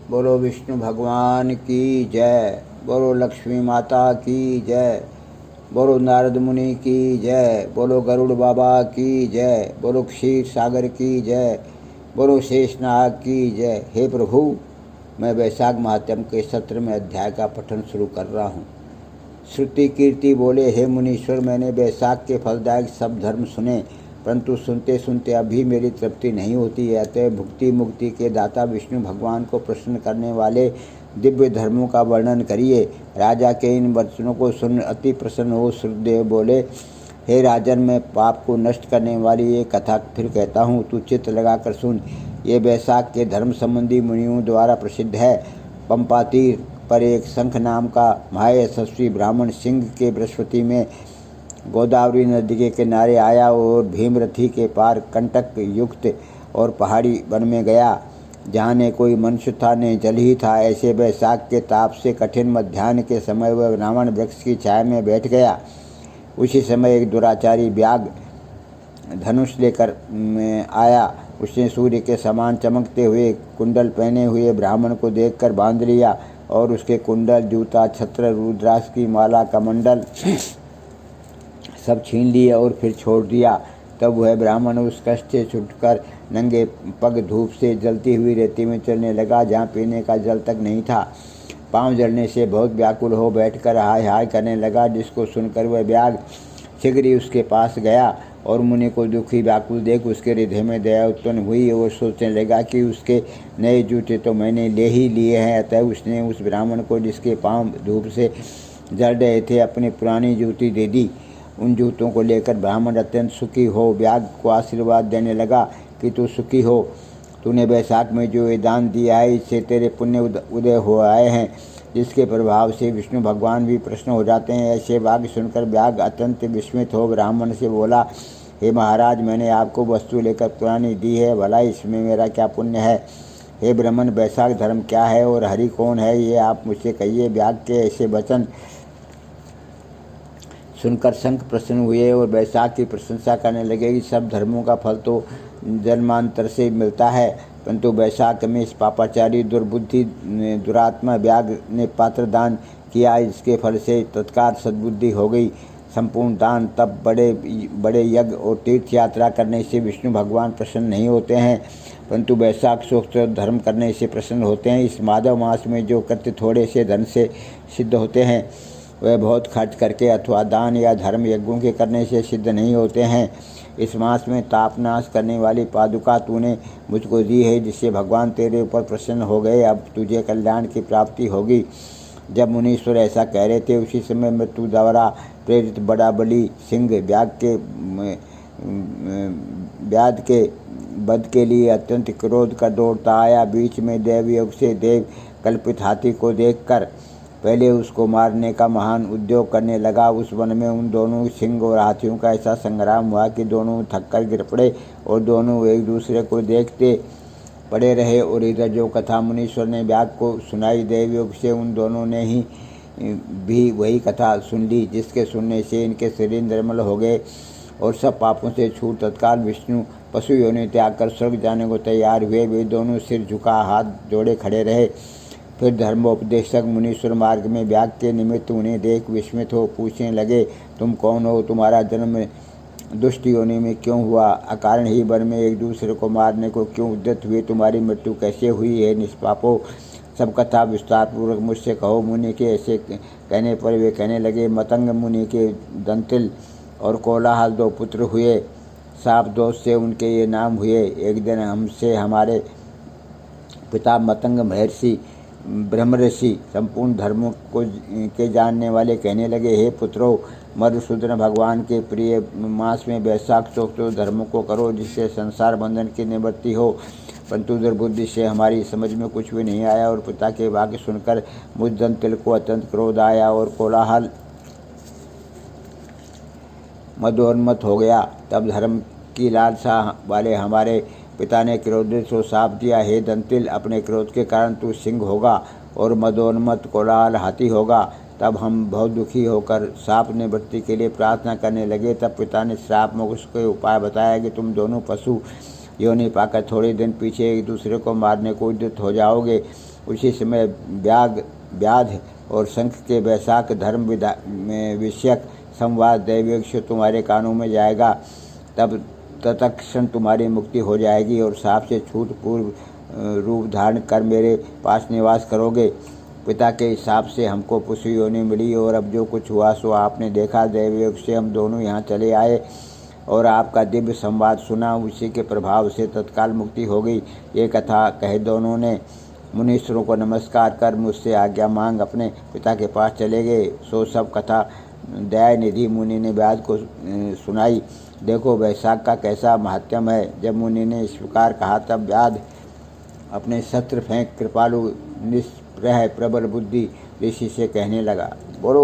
बोलो विष्णु भगवान की जय। बोलो लक्ष्मी माता की जय। बोलो नारद मुनि की जय। बोलो गरुड़ बाबा की जय। बोलो क्षीर सागर की जय। बोलो शेषनाग की जय। हे प्रभु, मैं वैशाख महात्म के 17वें अध्याय का पठन शुरू कर रहा हूँ। श्रुति कीर्ति बोले, हे मुनीश्वर, मैंने वैशाख के फलदायक सब धर्म सुने, परंतु सुनते सुनते अभी मेरी तृप्ति नहीं होती है। अतः भुक्ति मुक्ति के दाता विष्णु भगवान को प्रसन्न करने वाले दिव्य धर्मों का वर्णन करिए। राजा के इन वचनों को सुन अति प्रसन्न हो श्रुतदेव बोले, हे राजन, मैं पाप को नष्ट करने वाली ये कथा फिर कहता हूँ, तू चित्त लगाकर सुन। ये वैशाख के धर्म संबंधी मुनियों द्वारा प्रसिद्ध है। पंपा तीर पर एक शंख नाम का महायशस्वी ब्राह्मण सिंह के बृहस्पति में गोदावरी नदी के किनारे आया और भीमरथी के पार कंटक युक्त और पहाड़ी वन में गया, जहाँ न कोई मनुष्य था न जल ही था। ऐसे वैशाख के ताप से कठिन मध्याह्न के समय वह ब्राह्मण वृक्ष की छाया में बैठ गया। उसी समय एक दुराचारी व्याघ्र धनुष लेकर आया। उसने सूर्य के समान चमकते हुए कुंडल पहने हुए ब्राह्मण को देखकर बांध लिया और उसके कुंडल, जूता, छत्र, रुद्राक्ष की माला, कमंडल सब छीन लिए और फिर छोड़ दिया। तब वह ब्राह्मण उस कष्ट से छुटकर नंगे पग धूप से जलती हुई रेती में चलने लगा, जहाँ पीने का जल तक नहीं था। पांव जलने से बहुत व्याकुल हो बैठकर हाय हाय करने लगा, जिसको सुनकर वह व्याघ्र शीघ्र ही उसके पास गया और मुनि को दुखी व्याकुल देख उसके हृदय में दया उत्पन्न हुई और सोचने लगा कि उसके नए जूते तो मैंने ले ही लिए हैं। अतः उसने उस ब्राह्मण को, जिसके पांव धूप से जल रहे थे, अपनी पुरानी जूती दे दी। उन जूतों को लेकर ब्राह्मण अत्यंत सुखी हो व्याघ्र को आशीर्वाद देने लगा कि तू सुखी हो। तूने वैशाख में जो ये दान दिया है, इससे तेरे पुण्य उदय हो आए हैं, जिसके प्रभाव से विष्णु भगवान भी प्रसन्न हो जाते हैं। ऐसे वाक्य सुनकर व्याघ्र अत्यंत विस्मित हो ब्राह्मण से बोला, हे महाराज, मैंने आपको वस्तु लेकर पुरानी दी है, भला इसमें मेरा क्या पुण्य है? हे ब्राह्मण, वैशाख धर्म क्या है और हरि कौन है, ये आप मुझसे कहिए। व्याघ्र के ऐसे वचन सुनकर शंख प्रसन्न हुए और वैशाख की प्रशंसा करने लगे कि सब धर्मों का फल तो जन्मांतर से मिलता है, परंतु वैशाख में इस पापाचारी दुर्बुद्धि दुरात्मा व्याघ्र ने पात्र दान किया। इसके फल से तत्काल सद्बुद्धि हो गई। संपूर्ण दान, तप, बड़े बड़े यज्ञ और तीर्थ यात्रा करने से विष्णु भगवान प्रसन्न नहीं होते हैं, परंतु वैशाख सूक्त धर्म करने से प्रसन्न होते हैं। इस माधव मास में जो कृत्य थोड़े से धन से सिद्ध होते हैं, वह बहुत खर्च करके अथवा दान या धर्म यज्ञों के करने से सिद्ध नहीं होते हैं। इस मास में तापनाश करने वाली पादुका तूने मुझको दी है, जिससे भगवान तेरे ऊपर प्रसन्न हो गए। अब तुझे कल्याण की प्राप्ति होगी। जब मुनीश्वर ऐसा कह रहे थे, उसी समय मृत्यु द्वारा प्रेरित बड़ा बली सिंह व्याध के वध के लिए अत्यंत क्रोध कर दौड़ता आया। बीच में देवयोग से देव कल्पित हाथी को देखकर पहले उसको मारने का महान उद्योग करने लगा। उस वन में उन दोनों सिंह और हाथियों का ऐसा संग्राम हुआ कि दोनों थककर गिर पड़े और दोनों एक दूसरे को देखते पड़े रहे। और इधर जो कथा मुनीश्वर ने व्याघ्र को सुनाई, देवयोग से उन दोनों ने ही भी वही कथा सुन ली, जिसके सुनने से इनके शरीर निर्मल हो गए और सब पापों से छूट तत्काल विष्णु पशु योनि त्याग कर स्वर्ग जाने को तैयार हुए। वे दोनों सिर झुका हाथ जोड़े खड़े रहे। फिर धर्मोपदेशक मुनीश्वर मार्ग में व्याघ्र के निमित्त उन्हें देख विस्मित हो पूछने लगे, तुम कौन हो? तुम्हारा जन्म दुष्ट योनि में क्यों हुआ? अकारण ही वन में एक दूसरे को मारने को क्यों उद्यत हुए? तुम्हारी मृत्यु कैसे हुई है? निष्पापो, सब कथा विस्तार पूर्वक मुझसे कहो। मुनि के ऐसे कहने पर वे कहने लगे, मतंग मुनि के दंतिल और कोलाहल 2 पुत्र हुए। साप दोष से उनके ये नाम हुए। एक दिन हमसे हमारे पिता मतंग महर्षि ब्रह्मऋषि संपूर्ण धर्मों को के जानने वाले कहने लगे, हे पुत्रों, मधुसूदन भगवान के प्रिय मास में वैशाख सूक्त धर्मों को करो, जिससे संसार बंधन की निवृत्ति हो। परंतु दुर्बुद्धि से हमारी समझ में कुछ भी नहीं आया और पिता के वाक्य सुनकर मुझ दंतिल को अत्यंत क्रोध आया और कोलाहल मदोन्मत्त हो गया। तब धर्म की लालसा वाले हमारे पिता ने क्रोधित हो साप दिया, हे दंतिल, अपने क्रोध के कारण तू सिंह होगा और मदोन्मत्त कोलाहल हाथी होगा। तब हम बहुत दुखी होकर साप निवृत्ति के लिए प्रार्थना करने लगे। तब पिता ने श्राप मोक्ष के उपाय बताया कि तुम दोनों पशु योनि पाकर थोड़े दिन पीछे एक दूसरे को मारने को उद्यत हो जाओगे उसी समय व्याध और शंख के वैशाख धर्म विषयक संवाद दैवेग से तुम्हारे कानों में जाएगा। तब तत्क्षण तुम्हारी मुक्ति हो जाएगी और साप से छूट पूर्व रूप धारण कर मेरे पास निवास करोगे। पिता के हिसाब से हमको पुष्य योनि मिली और अब जो कुछ हुआ सो आपने देखा। दैवयोग से हम दोनों यहाँ चले आए और आपका दिव्य संवाद सुना। उसी के प्रभाव से तत्काल मुक्ति हो गई। ये कथा कहे दोनों ने मुनीश्वरों को नमस्कार कर मुझसे आज्ञा मांग अपने पिता के पास चले गए। सो सब कथा दयानिधि मुनि ने व्याध को सुनाई। देखो वैशाख का कैसा महात्म्य है। जब मुनि ने इस प्रकार कहा तब व्याध अपने शस्त्र फेंक कृपालु निष्प्रह प्रबल बुद्धि ऋषि से कहने लगा। बोलो